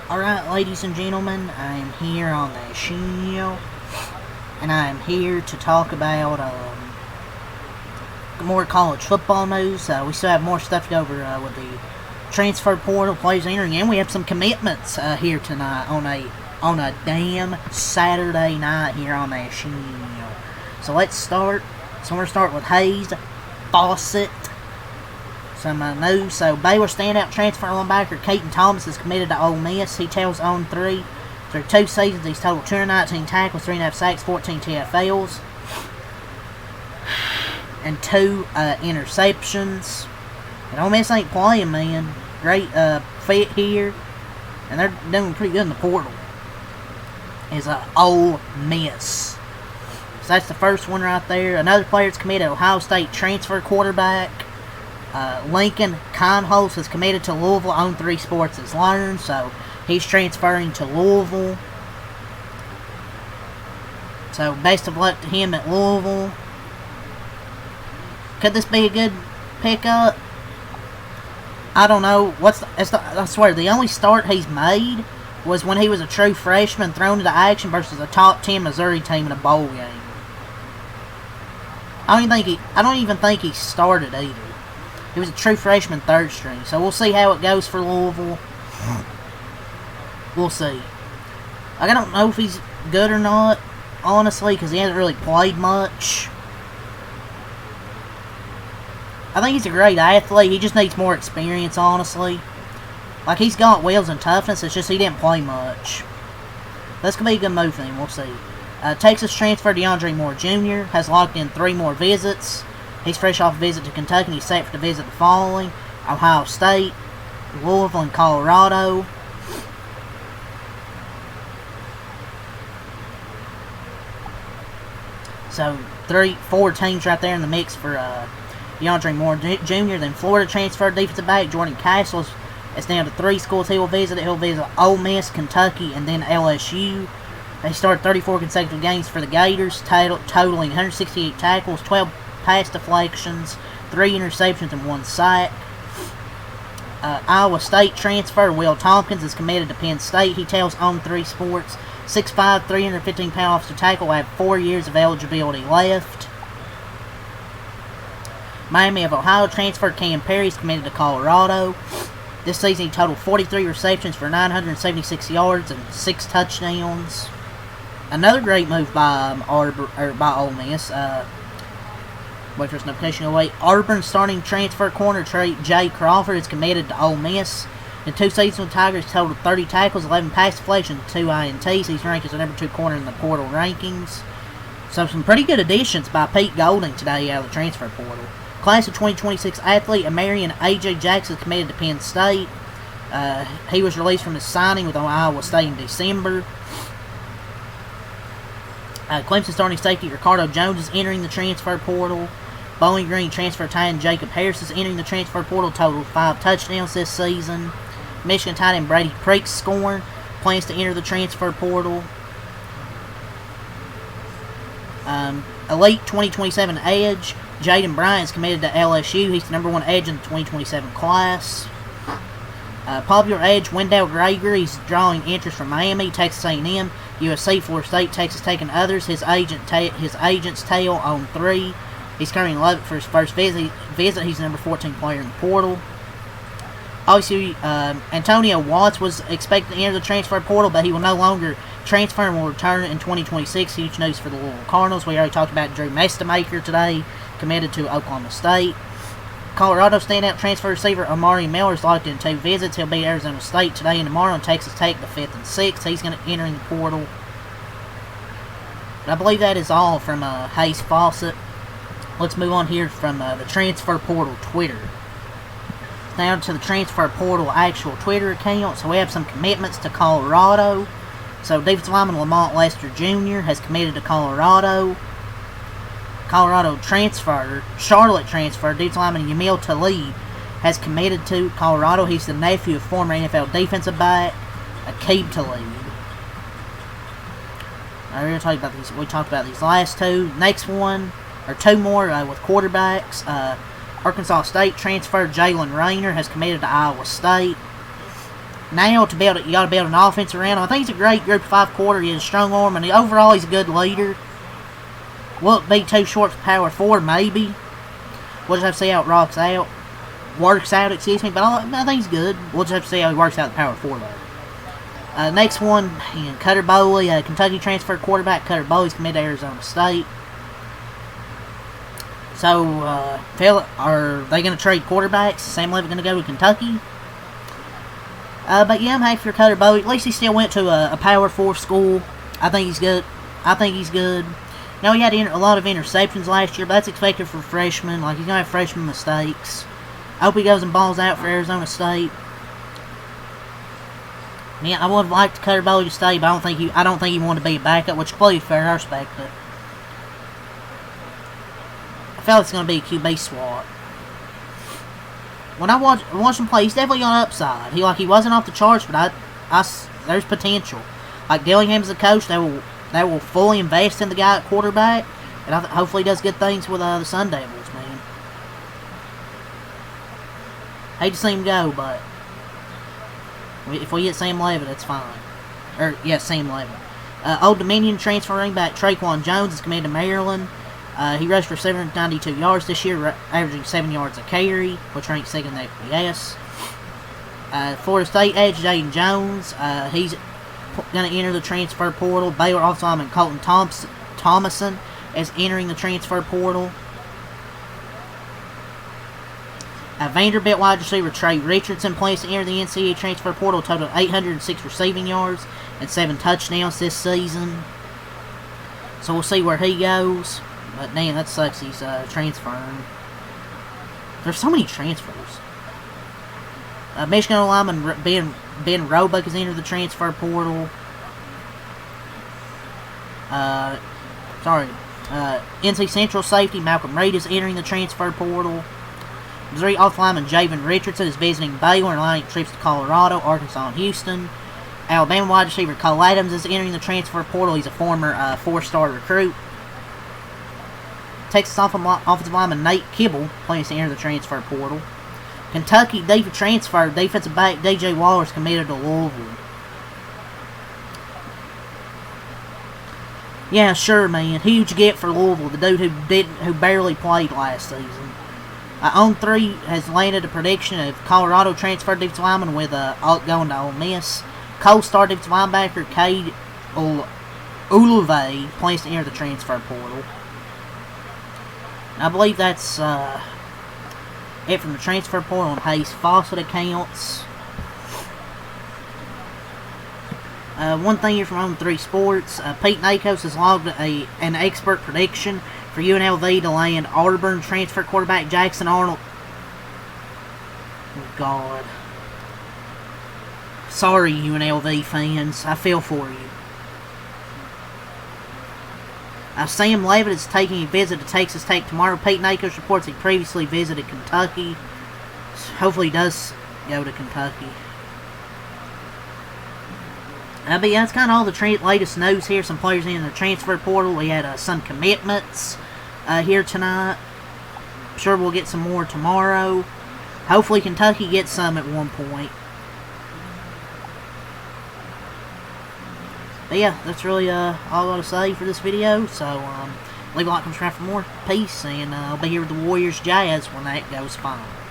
Alright, ladies and gentlemen, I am here on the show, and I am here to talk about more college football news. We still have more stuff to go over with the transfer portal, players entering, and we have some commitments here tonight on a damn Saturday night here on the show. So let's start. So we're going to start with Hayes Fawcett. Some news. So Baylor standout transfer linebacker Keaton Thomas is committed to Ole Miss. He tells On 3 through 2 seasons he's totaled 219 tackles, 3.5 sacks, 14 TFLs, and 2 interceptions. And Ole Miss ain't playing, man. Great fit here, and they're doing pretty good in the portal. Is Ole Miss. So that's the first one right there. Another player that's committed, Ohio State transfer quarterback Lincoln Kienholz is committed to Louisville. On 3 Sports has learned, so he's transferring to Louisville. So best of luck to him at Louisville. Could this be a good pickup? I don't know. I swear, the only start he's made was when he was a true freshman thrown into action versus a top 10 Missouri team in a bowl game. I don't even think he started either. He was a true freshman third string. So we'll see how it goes for Louisville. We'll see. I don't know if he's good or not, honestly, because he hasn't really played much. I think he's a great athlete. He just needs more experience, honestly. Like, he's got wheels and toughness. It's just he didn't play much. That's going to be a good move for him. We'll see. Texas transfer DeAndre Moore Jr. has locked in 3 more visits. He's fresh off a visit to Kentucky, and he's set to visit the following: Ohio State, Louisville, and Colorado. So 4 teams right there in the mix for DeAndre Moore Jr. Then Florida transfer defensive back Jordan Castle is down to 3 schools he will visit. He'll visit Ole Miss, Kentucky, and then LSU. They started 34 consecutive games for the Gators, totaling 168 tackles, 12 pass deflections, 3 interceptions, and 1 sack. Iowa State transfer Will Tompkins is committed to Penn State. He tells On 3 Sports 6'5", 315-pound offensive tackle will have 4 years of eligibility left. Miami of Ohio transfer Cam Perry is committed to Colorado. This season he totaled 43 receptions for 976 yards and 6 touchdowns. Another great move by Ole Miss. Wait for his notification away. Auburn starting transfer corner Jay Crawford is committed to Ole Miss. In 2 seasons with Tigers, totaled 30 tackles, 11 pass deflections, 2 INTs. He's ranked as the number 2 corner in the portal rankings. So some pretty good additions by Pete Golding today out of the transfer portal. Class of 2026 athlete Amarian A.J. Jackson is committed to Penn State. He was released from his signing with Iowa State in December. Clemson starting safety Ricardo Jones is entering the transfer portal. Bowling Green transfer tight end Jacob Harris is entering the transfer portal. Totaled 5 touchdowns this season. Michigan tight end Brady Preeks scoring. Plans to enter the transfer portal. Elite 2027 edge Jaden Bryant is committed to LSU. He's the number 1 edge in the 2027 class. Popular edge Wendell Gregory is drawing interest from Miami, Texas A&M, USC, Florida State, Texas Tech, and others. His agent's tail On 3. He's currently in for his first visit. He's the number 14 player in the portal. Obviously, Antonio Watts was expected to enter the transfer portal, but he will no longer transfer and will return in 2026. Huge news for the Louisville Cardinals. We already talked about Drew Mestamaker today, committed to Oklahoma State. Colorado standout transfer receiver Amari Miller is locked in 2 visits. He'll be at Arizona State today and tomorrow, and Texas Tech the 5th and 6th. He's going to enter in the portal. But I believe that is all from Hayes Fawcett. Let's move on here from the transfer portal Twitter. Now to the transfer portal actual Twitter account. So we have some commitments to Colorado. So defensive lineman Lamont Lester Jr. has committed to Colorado. Colorado transfer, Charlotte transfer, defensive lineman Yamil Talib has committed to Colorado. He's the nephew of former NFL defensive back Aqib Talib. We talked about these last 2. Next one, or 2 more with quarterbacks. Arkansas State transfer Jalen Rayner has committed to Iowa State. now to build it, you got to build an offense around him. I think he's a great Group 5 quarter. He has a strong arm, and overall he's a good leader. Will it be too short for power 4? Maybe. We'll just have to see how it works out, excuse me. But I think he's good. We'll just have to see how he works out the power 4 though. Next one, Cutter Boley, Kentucky transfer quarterback. Cutter Boley's committed to Arizona State. So, are they going to trade quarterbacks? Sam Leavitt going to go to Kentucky? But yeah, I'm happy for Cutter Boley. At least he still went to a Power 4 school. I think he's good. Now, he had a lot of interceptions last year, but that's expected for freshmen. Like, he's going to have freshman mistakes. I hope he goes and balls out for Arizona State. Yeah, I would have liked Cutter Boley to stay, but I don't think he wanted to be a backup, which is completely fair, I respect it. I feel like it's going to be a QB swap. When I watched him play, he's definitely on the upside. He wasn't off the charts, but there's potential. Like Dillingham's the coach, they will fully invest in the guy at quarterback, and hopefully he does good things with the Sun Devils, man. Hate to see him go, but if we get Sam Leavitt, it's fine. Sam Leavitt. Old Dominion transfer running back Traquan Jones is committed to Maryland. He rushed for 792 yards this year, averaging 7 yards a carry, which ranks second in the FBS. Florida State edge Jaden Jones. He's going to enter the transfer portal. Baylor offensive lineman Colton Thomason is entering the transfer portal. Vanderbilt wide receiver Trey Richardson plans to enter the NCAA transfer portal, total 806 receiving yards and 7 touchdowns this season. So we'll see where he roes. But damn, that sucks. He's transferring. There's so many transfers. Michigan lineman Ben Roebuck has entered the transfer portal. NC Central safety Malcolm Reed is entering the transfer portal. Missouri offensive lineman Javen Richardson is visiting Baylor and lining trips to Colorado, Arkansas, and Houston. Alabama wide receiver Cole Adams is entering the transfer portal. He's a former 4-star recruit. Texas offensive lineman Nate Kibble plans to enter the transfer portal. Kentucky defensive back DJ Waller is committed to Louisville. Yeah, sure, man. Huge get for Louisville, the dude who barely played last season. On3 has landed a prediction of Colorado transfer defensive lineman with going to Ole Miss. Co-star defensive linebacker Cade Ulave plans to enter the transfer portal. And I believe that's it from the transfer portal on Hayes Fawcett accounts. One thing here from On3 Sports, Pete Nakos has logged an expert prediction for UNLV to land Auburn transfer quarterback Jackson Arnold. Oh, God. Sorry, UNLV fans. I feel for you. Sam Leavitt is taking a visit to Texas Tech tomorrow. Pete Nakos reports he previously visited Kentucky. Hopefully he does go to Kentucky. But yeah, that's kind of all the latest news here. Some players in the transfer portal. We had some commitments here tonight. I'm sure we'll get some more tomorrow. Hopefully Kentucky gets some at one point. But yeah, that's really all I got to say for this video. So leave a like and subscribe for more. Peace, and I'll be here with the Warriors Jazz when that goes final.